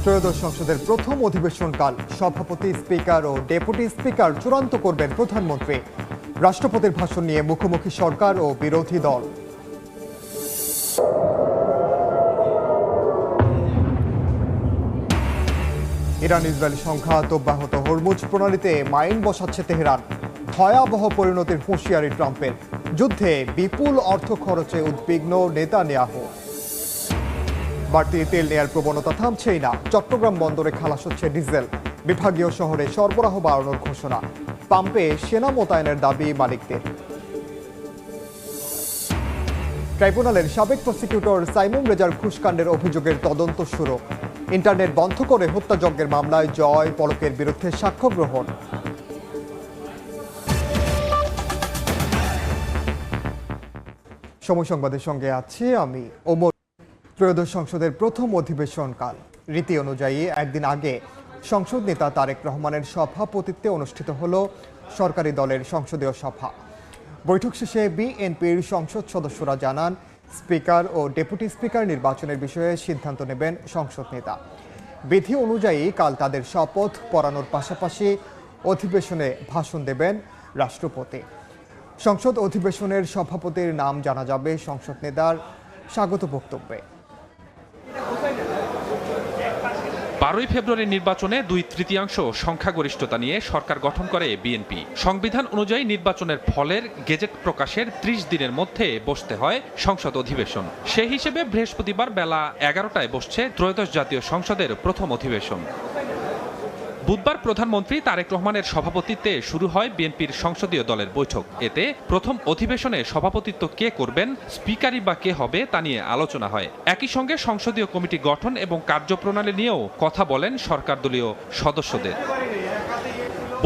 ত্রয়োদশ সংসদের প্রথম অধিবেশনকাল সভাপতি, স্পিকার ও ডেপুটি স্পিকার চূড়ান্ত করবেন প্রধানমন্ত্রী। রাষ্ট্রপতির ভাষণ নিয়ে মুখোমুখি সরকার ও বিরোধী দল। ইরান ইসরায়েল সংঘাত অব্যাহত, হরমুজ প্রণালীতে মাইন বসাচ্ছে তেহরান। ভয়াবহ পরিণতির হুঁশিয়ারি ট্রাম্পের। যুদ্ধে বিপুল অর্থ খরচে উদ্বিগ্ন নেতানিয়াহু। বাড়তি তেল নেয়ার প্রবণতা থামছেই না। চট্টগ্রাম বন্দরে খালাস হচ্ছে ডিজেল। বিভাগীয় শহরে সরবরাহ বাড়ানোর ঘোষণা। পাম্পে সেনা মোতায়েনের দাবি মালিকদের। ট্রাইব্যুনালের সাবেক প্রসিকিউটর সাইমুম রেজার ঘুষকাণ্ডের অভিযোগের তদন্ত শুরু। ইন্টারনেট বন্ধ করে হত্যাযজ্ঞের মামলায় জয় পলকের বিরুদ্ধে সাক্ষ্য গ্রহণ। সময় সংবাদের সঙ্গে আছি আমি ওমর। ত্রয়োদশ সংসদের প্রথম অধিবেশনকাল রীতি অনুযায়ী একদিন আগে সংসদ নেতা তারেক রহমানের সভাপতিত্বে অনুষ্ঠিত হল সরকারি দলের সংসদীয় সভা। বৈঠক শেষে বিএনপির সংসদ সদস্যরা জানান, স্পিকার ও ডেপুটি স্পিকার নির্বাচনের বিষয়ে সিদ্ধান্ত নেবেন সংসদ নেতা। বিধি অনুযায়ী কাল তাদের শপথ পড়ানোর পাশাপাশি অধিবেশনে ভাষণ দেবেন রাষ্ট্রপতি। সংসদ অধিবেশনের সভাপতির নাম জানা যাবে সংসদ নেতার স্বাগত বক্তব্যে। 12 ফেব্রুয়ারি নির্বাচনে 2/3 সংখ্যাগরিষ্ঠতা নিয়ে সরকার গঠন করে বিএনপি। সংবিধান অনুযায়ী নির্বাচনের ফলের গেজেট প্রকাশের 30 দিনের মধ্যে বসতে হয় সংসদ অধিবেশন। সেই হিসেবে বৃহস্পতিবার বেলা 11টায় বসছে ত্রয়োদশ জাতীয় সংসদের প্রথম অধিবেশন। বুধবার প্রধানমন্ত্রী তারেক রহমানের সভাপতিত্বে শুরু হয় বিএনপির সংসদীয় দলের বৈঠক। এতে প্রথম অধিবেশনে সভাপতিত্ব কে করবেন, স্পিকারই বা কে হবে তা নিয়ে আলোচনা হয়। একই সঙ্গে সংসদীয় কমিটি গঠন এবং কার্যপ্রণালী নিয়েও কথা বলেন সরকারদলীয় সদস্যদের।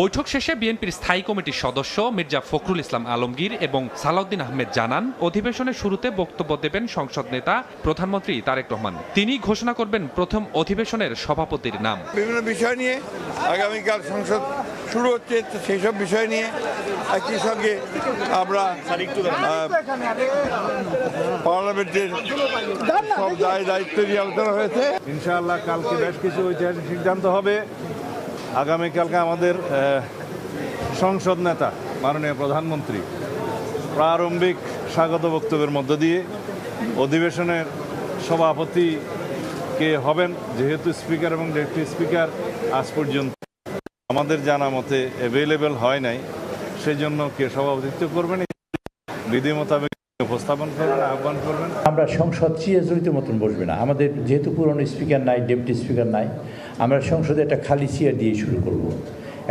বৈঠক শেষে বিএনপির স্থায়ী কমিটির সদস্য মির্জা ফখরুল ইসলাম আলমগীর এবং সালাউদ্দিন আহমেদ জানান, অধিবেশনের শুরুতে বক্তব্য দেবেন সংসদ নেতা প্রধানমন্ত্রী তারেক রহমান। তিনি ঘোষণা করবেন প্রথম অধিবেশনের সভাপতির নাম। বিভিন্ন বিষয় নিয়ে আগামীকাল সংসদ শুরু হচ্ছে, সেই সব বিষয় নিয়ে একই সঙ্গে আমরা পার্লামেন্টের সব দায়িত্ব নিয়ে আলোচনা হয়েছে। ইনশাআল্লাহ কালকে বেশ কিছু ঐতিহাসিক সিদ্ধান্ত হবে। আগামীকালকে আমাদের সংসদ নেতা মাননীয় প্রধানমন্ত্রী প্রারম্ভিক স্বাগত বক্তব্যের মধ্য দিয়ে অধিবেশনের সভাপতি কে হবেন। যেহেতু স্পিকার এবং ডেপুটি স্পিকার আজ পর্যন্ত আমাদের জানা মতে অ্যাভেলেবেল হয় নাই, সেই জন্য কে সভাপতিত্ব করবেন বিধি মোতাবেক উপস্থাপন করবেন, আহ্বান করবেন। আমরা সংসদ চিরাচরিত মতন বসবে না। আমাদের যেহেতু পুরনো স্পিকার নাই, ডেপুটি স্পিকার নাই, আমরা সংসদে একটা খালি চেয়ার দিয়ে শুরু করব।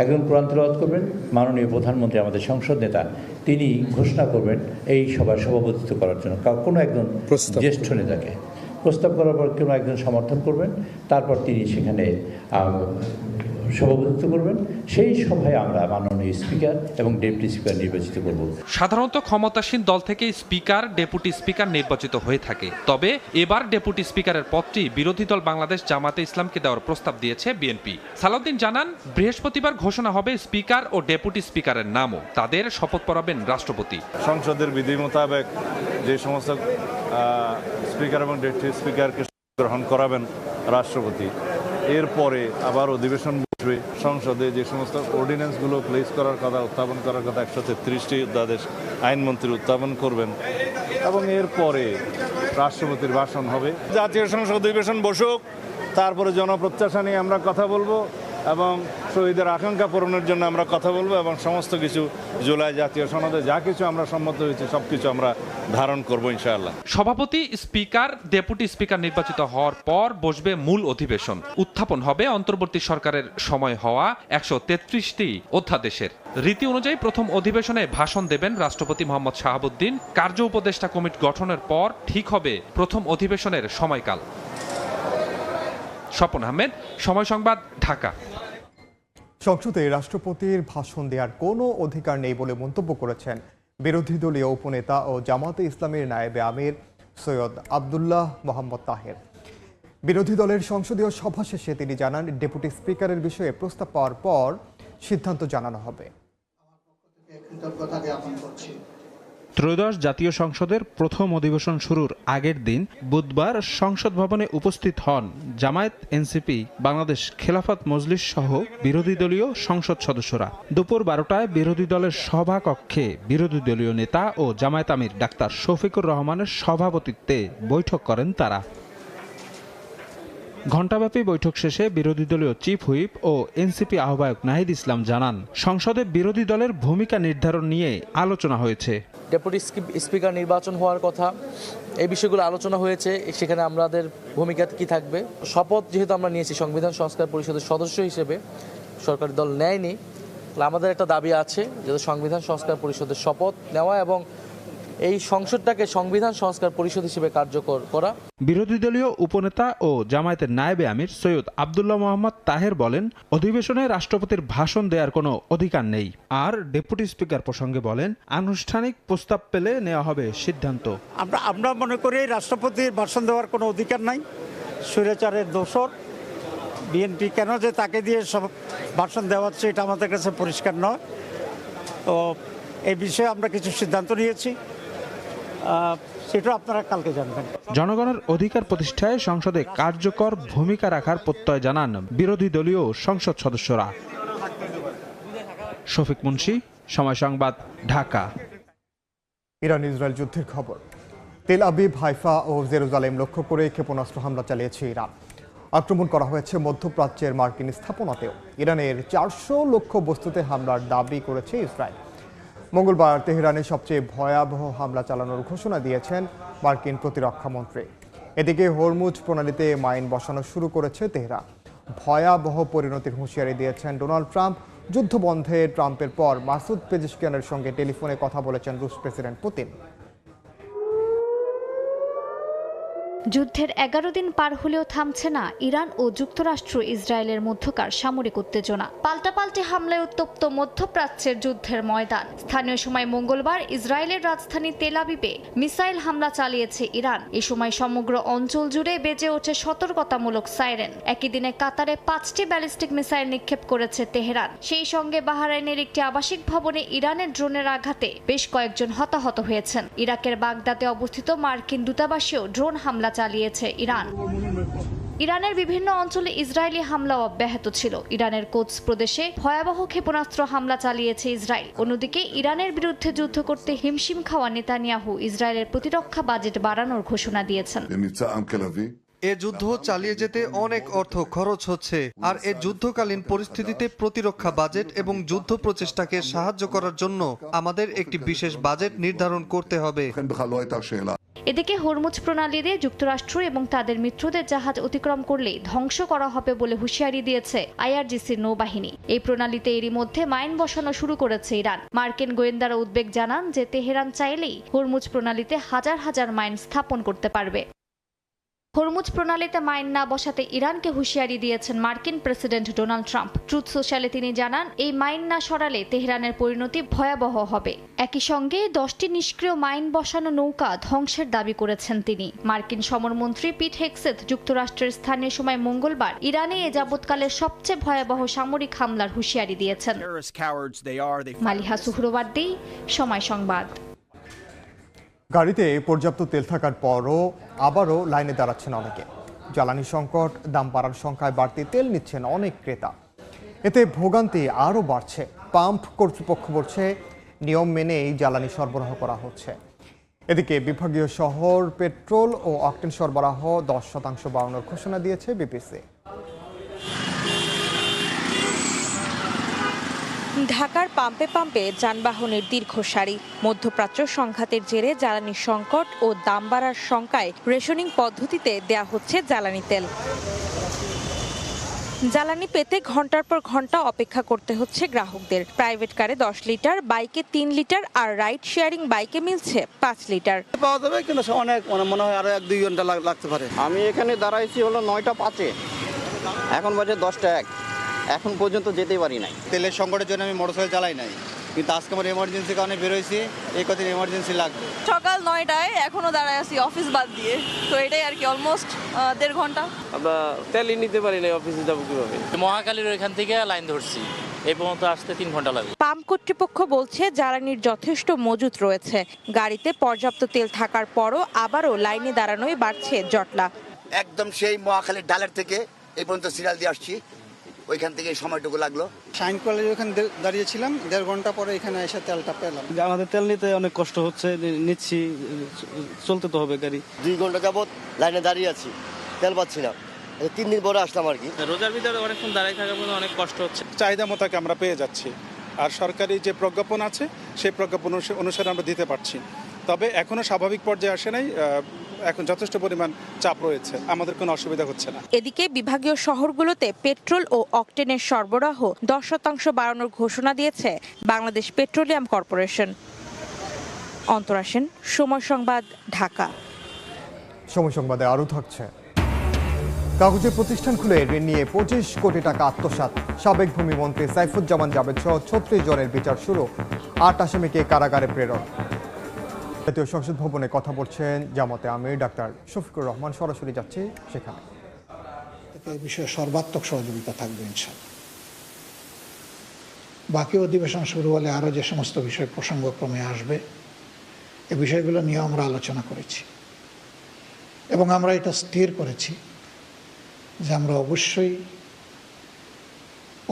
একজন কোরআন তেলাওয়াত করবেন মাননীয় প্রধানমন্ত্রী, আমাদের সংসদ নেতা, তিনি ঘোষণা করবেন এই সভায় সভাপতিত্ব করার জন্য কোনো একজন জ্যেষ্ঠ নেতাকে প্রস্তাব করার পর কোনো একজন সমর্থন করবেন, তারপর তিনি সেখানে সভাপতিত্ব করবেন। সেই সভায় আমরা মাননীয় স্পিকার এবং ডেপুটি স্পিকার নির্বাচিত করব। সাধারণত ক্ষমতাসীন দল থেকে স্পিকার, ডেপুটি স্পিকার নির্বাচিত হয়ে থাকে। তবে এবার ডেপুটি স্পিকারের পদটি বিরোধী দল বাংলাদেশ জামাতে ইসলামকে দেওয়ার প্রস্তাব দিয়েছে বিএনপি। সালাউদ্দিন জানান, বৃহস্পতিবার ঘোষণা হবে স্পিকার ও ডেপুটি স্পিকারের নামও। তাদের শপথ পড়াবেন রাষ্ট্রপতি। সংসদের বিধি মোতাবেক যে সমস্ত স্পিকার এবং ডেপুটি স্পিকারকে গ্রহণ করাবেন রাষ্ট্রপতি, এরপরে আবার অধিবেশন বসবে। সংসদে যে সমস্ত অর্ডিন্যান্সগুলো প্লেস করার কথা, উত্থাপন করার কথা 133টি অধ্যাদেশ আইনমন্ত্রী উত্থাপন করবেন এবং এরপরে রাষ্ট্রপতির ভাষণ হবে। জাতীয় সংসদ অধিবেশন বসুক, তারপরে জনপ্রত্যাশা নিয়ে আমরা কথা বলবো এবং শহীদের আকাঙ্ক্ষা পূরণের জন্য আমরা কথা বলবো এবং সমস্ত কিছু জুলাই জাতীয় সনদে যা কিছু আমরা সম্মত হয়েছি সব কিছু আমরা ধারণ করবো ইনশাআল্লাহ। সভাপতি, স্পিকার, ডেপুটি স্পিকার নির্বাচিত হওয়ার পর বসবে মূল অধিবেশন। উত্থাপন হবে অন্তর্বর্তী সরকারের সময় হওয়া 133টি অধ্যাদেশের। রীতি অনুযায়ী প্রথম অধিবেশনে ভাষণ দেবেন রাষ্ট্রপতি মোহাম্মদ শাহাবুদ্দিন। কার্য উপদেষ্টা কমিটি গঠনের পর ঠিক হবে প্রথম অধিবেশনের সময়কাল। স্বপন আহমেদ, সময় সংবাদ, ঢাকা। সংসদে রাষ্ট্রপতির ভাষণ দেওয়ার কোনো অধিকার নেই বলে মন্তব্য করেছেন বিরোধী দলীয় উপনেতা ও জামাতে ইসলামের নায়েবে আমির সৈয়দ আবদুল্লাহ মোহাম্মদ তাহের। বিরোধী দলের সংসদীয় সভা শেষে তিনি জানান, ডেপুটি স্পিকারের বিষয়ে প্রস্তাব পাওয়ার পর সিদ্ধান্ত জানানো হবে। ত্রয়োদশ জাতীয় সংসদের প্রথম অধিবেশন শুরুর আগের দিন বুধবার সংসদ ভবনে উপস্থিত হন জামায়াত, এনসিপি, বাংলাদেশ খেলাফত মজলিস সহ বিরোধী দলীয় সংসদ সদস্যরা। দুপুর 12টায় বিরোধী দলের সভাকক্ষে বিরোধী দলীয় নেতা ও জামায়াত আমির ডাক্তার শফিকুর রহমানের সভাপতিত্বে বৈঠক করেন তারা। ঘণ্টাব্যাপী বৈঠক শেষে বিরোধী দলীয় চিফ হুইপ ও এনসিপি আহ্বায়ক নাহিদ ইসলাম জানান, সংসদে বিরোধী দলের ভূমিকা নির্ধারণ নিয়ে আলোচনা হয়েছে। ডেপুটি স্পিকার নির্বাচন হওয়ার কথা, এই বিষয়গুলো আলোচনা হয়েছে। সেখানে আমাদের ভূমিকা কি থাকবে, শপথ যেহেতু আমরা নিয়েছি সংবিধান সংস্কার পরিষদের সদস্য হিসেবে, সরকারি দল নেয়নি, আমাদের একটা দাবি আছে যে সংবিধান সংস্কার পরিষদের শপথ নেওয়া এবং এই সংসদটাকে সংবিধান সংস্কার পরিষদ হিসেবে কার্যকর করা। বিরোধী দলীয় উপনেতা ও জামায়াতের নায়েবে আমির সৈয়দ আব্দুল্লাহ মোহাম্মদ তাহের বলেন, অধিবেশনে রাষ্ট্রপতির ভাষণ দেওয়ার কোনো অধিকার নেই। আর ডেপুটি স্পিকার প্রসঙ্গে বলেন, আনুষ্ঠানিক প্রস্তাব পেলে নেওয়া হবে সিদ্ধান্ত। আমরা মনে করি রাষ্ট্রপতির ভাষণ দেওয়ার কোনো অধিকার নাই। স্বৈরাচারের দোসর বিএনপি কেন যে তাকে দিয়ে সব ভাষণ দেওয়াচ্ছে এটা আমাদের কাছে পরিষ্কার নয়। তো এই বিষয়ে আমরা কিছু সিদ্ধান্ত নিয়েছি, সেটা আপনারা কালকে জানবেন। জনগণের অধিকার প্রতিষ্ঠায় সংসদে কার্যকর ভূমিকা রাখার প্রত্যয় জানান বিরোধী দলীয় সংসদ সদস্যরা। শফিক মুন্সি, সময় সংবাদ, ঢাকা। ইরান ইসরায়েল যুদ্ধের খবর। তেল আবিব, হাইফা ও জেরুজালেম লক্ষ্য করে ক্ষেপণাস্ত্র হামলা চালিয়েছে ইরান। আক্রমণ করা হয়েছে মধ্যপ্রাচ্যের মার্কিন স্থাপনাতেও। ইরানের 400 লক্ষ্য বস্তুতে হামলার দাবি করেছে ইসরায়েল। মঙ্গলবার তেহরানে সবচেয়ে ভয়াবহ হামলা চালানোর ঘোষণা দিয়েছেন মার্কিন প্রতিরক্ষা মন্ত্রী। এদিকে হরমুজ প্রণালীতে মাইন বসানো শুরু করেছে তেহরান। ভয়াবহ পরিণতির হুঁশিয়ারি দিয়েছেন ডোনাল্ড ট্রাম্প। যুদ্ধ বন্ধে ট্রাম্পের পর মাসুদ পেজেশকিয়ানের সঙ্গে টেলিফোনে কথা বলেছেন রুশ প্রেসিডেন্ট পুতিন। যুদ্ধের 11 দিন পার হলেও থামছে না ইরান ও যুক্তরাষ্ট্র ইসরায়েলের মধ্যকার সামরিক উত্তেজনা। পাল্টাপাল্টি হামলায় উত্তপ্ত মধ্যপ্রাচ্যের যুদ্ধের ময়দান। স্থানীয় সময় মঙ্গলবার ইসরায়েলের রাজধানী তেল আবিবে মিসাইল হামলা চালিয়েছে ইরান। এ সময় সমগ্র অঞ্চল জুড়ে বেজে ওঠে সতর্কতামূলক সাইরেন। একই দিনে কাতারে 5টি ব্যালিস্টিক মিসাইল নিক্ষেপ করেছে তেহরান। সেই সঙ্গে বাহরাইনের একটি আবাসিক ভবনে ইরানের ড্রোনের আঘাতে বেশ কয়েকজন হতাহত হয়েছেন। ইরাকের বাগদাদে অবস্থিত মার্কিন দূতাবাসেও ড্রোন হামলা চালিয়েছে ইরান। ইরানের বিভিন্ন অঞ্চলে ইসরায়েলি হামলা অব্যাহত ছিল। ইরানের কোদস প্রদেশে ভয়াবহ ক্ষেপণাস্ত্র হামলা চালিয়েছে ইসরায়েল। অন্যদিকে ইরানের বিরুদ্ধে যুদ্ধ করতে হিমশিম খাওয়া নেতানিয়াহু ইসরায়েলের প্রতিরক্ষা বাজেট বাড়ানোর ঘোষণা দিয়েছেন। এ যুদ্ধ চালিয়ে যেতে অনেক অর্থ খরচ হচ্ছে, আর এ যুদ্ধকালীন পরিস্থিতিতে প্রতিরক্ষা বাজেট এবং যুদ্ধ প্রচেষ্টাকে সাহায্য করার জন্য আমাদের একটি বিশেষ বাজেট নির্ধারণ করতে হবে। এদিকে হরমুজ প্রণালীতে যুক্তরাষ্ট্র এবং তাদের মিত্রদের জাহাজ অতিক্রম করলে ধ্বংস করা হবে বলে হুঁশিয়ারি দিয়েছে আইআরজিসির নৌবাহিনী। এই প্রণালীতে এরই মধ্যে মাইন বসানো শুরু করেছে ইরান। মার্কিন গোয়েন্দারা উদ্বেগ জানান যে তেহরান চাইলেই হরমুজ প্রণালীতে হাজার হাজার মাইন স্থাপন করতে পারবে। হরমুজ প্রণালীতে মাইন না বসাতে ইরানকে হুঁশিয়ারি দিয়েছেন মার্কিন প্রেসিডেন্ট ডোনাল্ড ট্রাম্প। ট্রুথ সোশ্যালে তিনি জানান, এই মাইন না সরালে তেহরানের পরিণতি ভয়াবহ হবে। একই সঙ্গে 10টি নিষ্ক্রিয় মাইন বসানো নৌকা ধ্বংসের দাবি করেছেন তিনি। মার্কিন সমরমন্ত্রী পিট হেগসেথ যুক্তরাষ্ট্রের স্থানীয় সময় মঙ্গলবার ইরানে এ যাবৎকালের সবচেয়ে ভয়াবহ সামরিক হামলার হুঁশিয়ারি দিয়েছেন। মালিহা সুহরওয়ার্দী, সময় সংবাদ। গাড়িতে পর্যাপ্ত তেল থাকার পরও আবারও লাইনে দাঁড়াচ্ছেন অনেকে। জ্বালানি সংকট, দাম বাড়ার সংখ্যায় বাড়তি তেল নিচ্ছেন অনেক ক্রেতা। এতে ভোগান্তি আরও বাড়ছে। পাম্প কর্তৃপক্ষ বলছে নিয়ম মেনেই জ্বালানি সরবরাহ করা হচ্ছে। এদিকে বিভাগীয় শহর পেট্রোল ও অকটেন সরবরাহ 10% বাড়ানোর ঘোষণা দিয়েছে বিপিসি। ঢাকার পাম্পে পাম্পে যানবাহনের দীর্ঘ সারি। মধ্যপ্রাচ্য সংঘাতের জেরে জ্বালানি সংকট ও দাম বাড়ার শঙ্কায় রেশনিং পদ্ধতিতে দেয়া হচ্ছে জ্বালানি তেল। জ্বালানি পেতে ঘন্টার পর ঘন্টা অপেক্ষা করতে হচ্ছে গ্রাহকদের। প্রাইভেট কারে 10 লিটার, বাইকে 3 লিটার আর রাইড শেয়ারিং বাইকে মিলছে 5 লিটার পাওয়া যাবে, কিন্তু অনেক মনে হয় আরো 1-2 ঘন্টা লাগতে পারে। আমি এখানে দাঁড়াইছি হলো 9টা 5-এ, এখন বাজে 10টা 1, এখন পর্যন্ত যেতেই পারি নাই। তেলের সংকটের জন্য আমি মোটরসাইকেল চালাই নাই, কিন্তু আজকে আমার এমার্জেন্সি কারণে বেরোইছি। এই কদিন এমার্জেন্সি লাগবে। সকাল 9টায় এখনো দাঁড়ায় আছি অফিস বাদ দিয়ে, তো এটাই আর কি অলমোস্ট 1.5 ঘন্টা। আমরা তেলই নিতে পারি নাই, অফিসে যাবো কিভাবে? মহাকালীর ওইখান থেকে লাইন ধরছি, এই পর্যন্ত আসতে 3 ঘন্টা লাগবে। পাম্প কর্তৃপক্ষ বলছে জ্বালানির যথেষ্ট মজুত রয়েছে। গাড়িতে পর্যাপ্ত তেল থাকার পরও আবারও লাইনে দাঁড়ানোয় বাড়ছে জটলা। একদম সেই মহাখালীর ডালের থেকে এই পর্যন্ত সিরিয়াল দিয়ে আসছি, ওইখান থেকে সময়টুকু লাগলো। শাইন কলেজে ওখানে দাঁড়িয়েছিলাম, 1.5 ঘন্টা পরে এখানে এসে তেলটা পেলাম। আমাদের তেল নিতে অনেক কষ্ট হচ্ছে, নিচ্ছি, চলতে তো হবে গাড়ি। 2 ঘন্টা যাবত লাইনে দাঁড়িয়ে আছি, তেল পাচ্ছি না। 3 দিন পরে আসলাম আর কি। রোজার ভিতরে অনেকক্ষণ দাঁড়িয়ে থাকার জন্য অনেক কষ্ট হচ্ছে। চাহিদা মতো আমরা পেয়ে যাচ্ছি, আর সরকারি যে প্রজ্ঞাপন আছে সেই প্রজ্ঞাপন অনুসারে আমরা দিতে পারছি। তবে এখনো স্বাভাবিক পর্যায়ে আসে নাই, এখন যথেষ্ট পরিমাণ চাপ রয়েছে, আমাদের কোনো অসুবিধা হচ্ছে না। এদিকে বিভাগীয় শহরগুলোতে পেট্রোল ও অকটেনের সরবরাহ 10% বাড়ানোর ঘোষণা দিয়েছে বাংলাদেশ পেট্রোলিয়াম কর্পোরেশন। অন্তরা সেন, সময় সংবাদ, ঢাকা। সময় সংবাদে আরও থাকছে। কাগজের প্রতিষ্ঠান খুলে ঋণ নিয়ে 25 কোটি টাকা আত্মসাৎ। সাবেক ভূমিমন্ত্রী সাইফুজ্জামান জাবেদ সহ 36 জনের বিচার শুরু, 8 আসামিকে কারাগারে প্রেরণ। জাতীয় সংসদ ভবনে কথা বলছেন জামাতে আমির ডাক্তার শফিকুর রহমান, সরাসরি যাচ্ছে সেখানে। এই বিষয়ে সর্বাত্মক সহযোগিতা থাকবে ইনশাআল্লাহ। বাকি অধিবেশন শুরু হলে আরও যে সমস্ত বিষয় প্রসঙ্গক্রমে আসবে, এই বিষয়গুলো নিয়ে আমরা আলোচনা করেছি এবং আমরা এটা স্থির করেছি যে আমরা অবশ্যই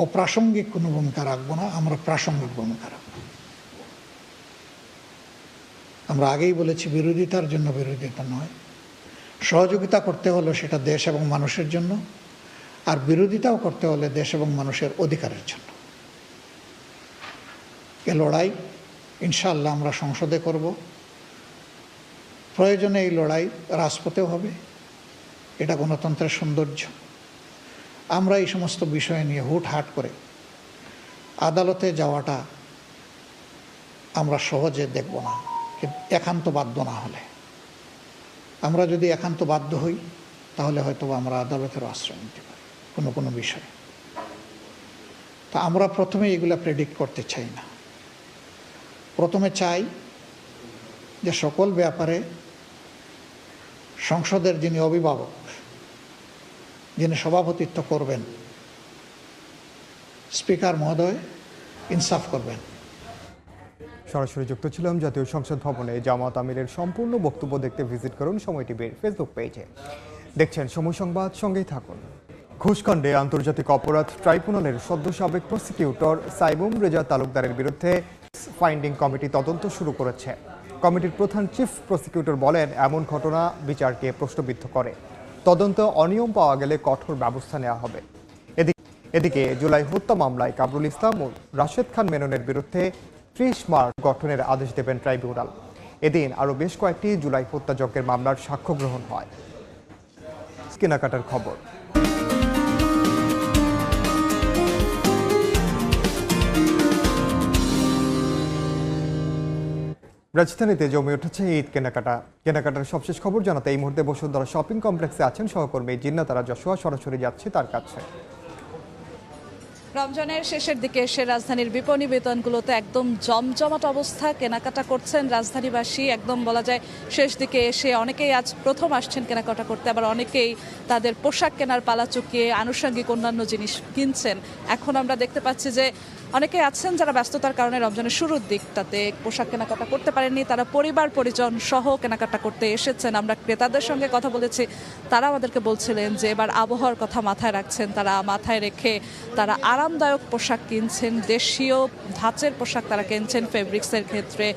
অপ্রাসঙ্গিক কোনো ভূমিকা রাখবো না, আমরা প্রাসঙ্গিক ভূমিকা রাখব। আমরা আগেই বলেছি, বিরোধিতার জন্য বিরোধিতা নয়, সহযোগিতা করতে হলে সেটা দেশ এবং মানুষের জন্য, আর বিরোধিতাও করতে হলে দেশ এবং মানুষের অধিকারের জন্য। এ লড়াই ইনশাআল্লাহ আমরা সংসদে করব, প্রয়োজনে এই লড়াই রাজপথেও হবে। এটা গণতন্ত্রের সৌন্দর্য। আমরা এই সমস্ত বিষয় নিয়ে হুটহাট করে আদালতে যাওয়াটা আমরা সহজে দেখব না, একান্ত বাধ্য না হলে। আমরা যদি একান্ত বাধ্য হই তাহলে হয়তো আমরা আদালতের আশ্রয় নিতে পারি কোনো বিষয়ে। তা আমরা প্রথমে এগুলা প্রেডিক্ট করতে চাই না। প্রথমে চাই যে সকল ব্যাপারে সংসদের যিনি অভিভাবক, যিনি সভাপতিত্ব করবেন, স্পিকার মহোদয় ইনসাফ করবেন। সরাসরি যুক্ত ছিলাম জাতীয় সংসদ ভবনে। জামাত আমিরের সম্পূর্ণ বক্তব্য দেখতে ভিজিট করুন সময় টিভির ফেসবুক পেজে। দেখছেন সময় সংবাদ, সঙ্গেই থাকুন। ঘুষকাণ্ডে আন্তর্জাতিক অপরাধ ট্রাইব্যুনালের সদ্য সাবেক প্রসিকিউটর সাইবুম রেজা তালুকদারের বিরুদ্ধে ফাইন্ডিং কমিটি তদন্ত শুরু করেছে। কমিটির প্রধান চিফ প্রসিকিউটর বলেন, এমন ঘটনা বিচারকে প্রশ্নবিদ্ধ করে। তদন্ত অনিয়ম পাওয়া গেলে কঠোর ব্যবস্থা নেওয়া হবে। এদিকে জুলাই হত্যা মামলায় কামরুল ইসলাম ও রাশেদ খান মেননের বিরুদ্ধে 30 মার্চ গঠনের আদেশ দেবেন ট্রাইব্যুনাল। এদিন আরও বেশ কয়েকটি জুলাই হত্যাযজ্ঞের মামলার সাক্ষ্য গ্রহণ হয়। কেনাকাটার খবর। রাজধানীতে জমে উঠেছে ঈদ কেনাকাটার সবশেষ খবর জানাতে এই মুহূর্তে বসুন্ধরা শপিং কমপ্লেক্সে আছেন সহকর্মী জিন্নাতারা যশোয়া। সরাসরি যাচ্ছে তার কাছে। রমজানের শেষের দিকে এসে রাজধানীর বিপণী বিতানগুলোতে একদম জমজমাট অবস্থা। কেনাকাটা করছেন রাজধানীবাসী। একদম বলা যায় শেষ দিকে এসে অনেকেই আজ প্রথম আসছেন কেনাকাটা করতে, আবার অনেকেই তাদের পোশাক কেনার পালা চুকিয়ে আনুষঙ্গিক অন্যান্য জিনিস কিনছেন। এখন আমরা দেখতে পাচ্ছি যে অনেকে আছেন যারা ব্যস্ততার কারণে রমজানের শুরুর দিকটাতে পোশাক কেনাকাটা করতে পারেননি, তারা পরিবার পরিজন সহ কেনাকাটা করতে এসেছেন। আমরা ক্রেতাদের সঙ্গে কথা বলেছি, তারা আমাদেরকে বলছিলেন যে এবার আবহাওয়ার কথা মাথায় রাখছেন, তারা মাথায় রেখে তারা আরামদায়ক পোশাক কিনছেন, দেশীয় ধাঁচের পোশাক তারা কিনছেন। ফেব্রিক্সের ক্ষেত্রে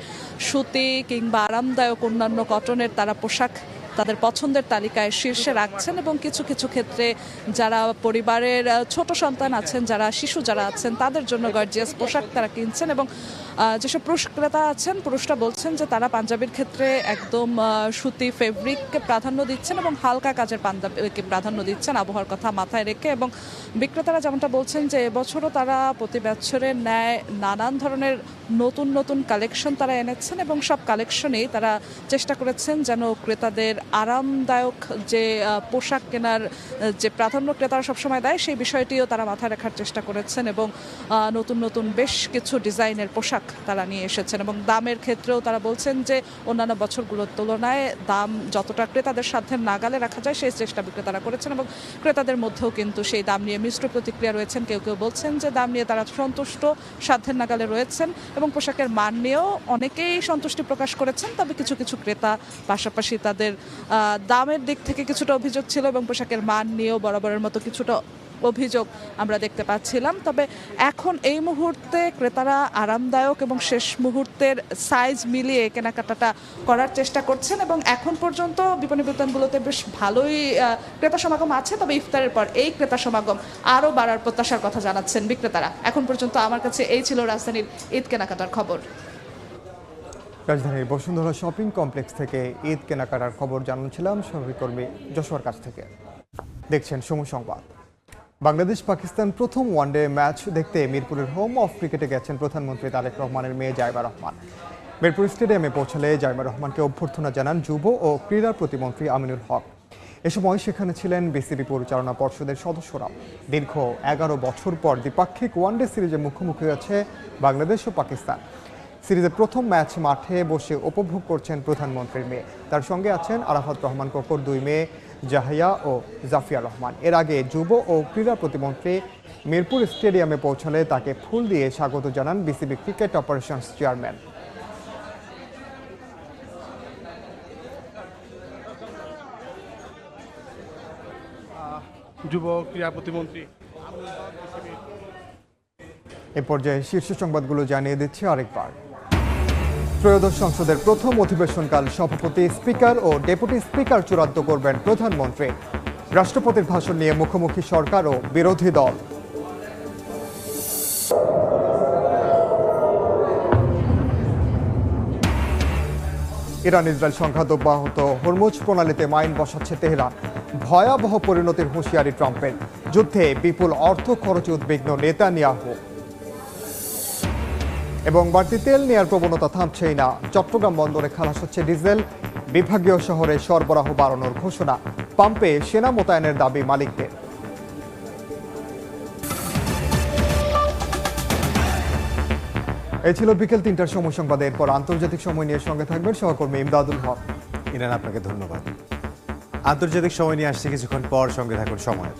সুতি কিংবা আরামদায়ক অন্যান্য কটনের তারা পোশাক তাদের পছন্দের তালিকায় শীর্ষে রাখছেন এবং কিছু কিছু ক্ষেত্রে যারা পরিবারের ছোট সন্তান আছেন, যারা শিশু যারা আছেন, তাদের জন্য গর্জিয়াস পোশাক তারা কিনছেন। এবং যেসব পুরুষ ক্রেতা আছেন, পুরুষরা বলছেন যে তারা পাঞ্জাবির ক্ষেত্রে একদম সুতি ফেব্রিককে প্রাধান্য দিচ্ছেন এবং হালকা কাজের পাঞ্জাবিকে প্রাধান্য দিচ্ছেন আবহাওয়ার কথা মাথায় রেখে। এবং বিক্রেতারা যেমনটা বলছেন যে এবছরও তারা প্রতি বছরের ন্যায় নানান ধরনের নতুন নতুন কালেকশন তারা এনেছেন এবং সব কালেকশনেই তারা চেষ্টা করেছেন যেন ক্রেতাদের আরামদায়ক যে পোশাক কেনার যে প্রাধান্য ক্রেতারা সবসময় দেয় সেই বিষয়টিও তারা মাথায় রাখার চেষ্টা করেছেন এবং নতুন নতুন বেশ কিছু ডিজাইনের পোশাক তারা নিয়ে এসেছেন এবং দামের ক্ষেত্রেও তারা বলছেন যে অন্যান্য বছরগুলোর তুলনায় দাম যতটা ক্রেতাদের সাধ্যের নাগালে রাখা যায় সেই চেষ্টা বিক্রেতারা করেছেন এবং ক্রেতাদের মধ্যেও কিন্তু সেই দাম নিয়ে মিশ্র প্রতিক্রিয়া রয়েছেন। কেউ কেউ বলছেন যে দাম নিয়ে তারা সন্তুষ্ট, সাধ্যের নাগালে রয়েছেন এবং পোশাকের মান নিয়েও অনেকেই সন্তুষ্টি প্রকাশ করেছেন। তবে কিছু কিছু ক্রেতা পাশাপাশি তাদের দামের দিক থেকে কিছুটা অভিযোগ ছিল এবং পোশাকের মান নিয়েও বরাবরের মতো কিছুটা অভিযোগ আমরা দেখতে পাচ্ছিলাম। তবে এখন এই মুহূর্তে ক্রেতারা আরামদায়ক এবং শেষ মুহূর্তের সাইজ মিলিয়ে কেনাকাটাটা করার চেষ্টা করছেন এবং এখন পর্যন্ত বিপণী বিতানগুলোতে বেশ ভালোই ক্রেতা সমাগম আছে। তবে ইফতারের পর এই ক্রেতা সমাগম আরও বাড়ার প্রত্যাশার কথা জানাচ্ছেন বিক্রেতারা। এখন পর্যন্ত আমার কাছে এই ছিল রাজধানীর ঈদ কেনাকাটার খবর। রাজধানীর বসুন্ধরা শপিং কমপ্লেক্স থেকে ঈদ কেনাকাটার খবর জানাচ্ছিলাম সহকর্মী যশোর কাছ থেকে। দেখছেন সময় সংবাদ। বাংলাদেশ পাকিস্তান প্রথম ওয়ানডে ম্যাচ দেখতে মিরপুরের হোম অফ ক্রিকেটে গেছেন প্রধানমন্ত্রী তারেক রহমানের মেয়ে জাইমা রহমান। মিরপুর স্টেডিয়ামে পৌঁছালে জাইমা রহমানকে অভ্যর্থনা জানান যুব ও ক্রীড়া প্রতিমন্ত্রী আমিনুল হক। এ সময় সেখানে ছিলেন বিসিবি পরিচালনা পর্ষদের সদস্যরা। দীর্ঘ 11 বছর পর দ্বিপাক্ষিক ওয়ানডে সিরিজে মুখোমুখি হয়েছে বাংলাদেশ ও পাকিস্তান। সিরিজের প্রথম ম্যাচ মাঠে বসে উপভোগ করছেন প্রধানমন্ত্রীর মেয়ে। তার সঙ্গে আছেন আরাফাত রহমান কোকর, 2 মেয়ে জাহিয়া ও জাফিয়া রহমান। এর আগে যুব ও ক্রীড়া প্রতিমন্ত্রী মিরপুর স্টেডিয়ামে পৌঁছালে তাকে ফুল দিয়ে স্বাগত জানান বিসিবি ক্রিকেট অপারেশনস চেয়ারম্যান। যুব ক্রীড়া প্রতিমন্ত্রী এ পর্যায়ে শীর্ষ সংবাদগুলো জানিয়ে দিচ্ছি আরেকবার। ত্রয়োদশ সংসদের প্রথম অধিবেশনকাল সভাপতি, স্পিকার ও ডেপুটি স্পিকার চূড়ান্ত করবেন প্রধানমন্ত্রী। রাষ্ট্রপতির ভাষণ নিয়ে মুখোমুখি সরকার ও বিরোধী দল। ইরান ইসরায়েল সংঘাত অব্যাহত, হরমুজ প্রণালীতে মাইন বসাচ্ছে তেহরান। ভয়াবহ পরিণতির হুঁশিয়ারি ট্রাম্পের। যুদ্ধে বিপুল অর্থ খরচে উদ্বিগ্ন নেতানিয়াহু। এবং বাড়তি তেল নেয়ার প্রবণতা থামছেই না। চট্টগ্রাম বন্দরে খালাস হচ্ছে ডিজেল। বিভাগীয় শহরে সরবরাহ বাড়ানোর ঘোষণা। পাম্পে সেনা মোতায়েনের দাবি মালিকদের। এই ছিল বিকেল 3টার সময় সংবাদ। এরপর আন্তর্জাতিক সময় নিয়ে সঙ্গে থাকবেন সহকর্মী ইমদাদুল হক। ইরান, আপনাকে ধন্যবাদ। আন্তর্জাতিক সময় নিয়ে আসছে কিছুক্ষণ পর, সঙ্গে থাকুন সময়।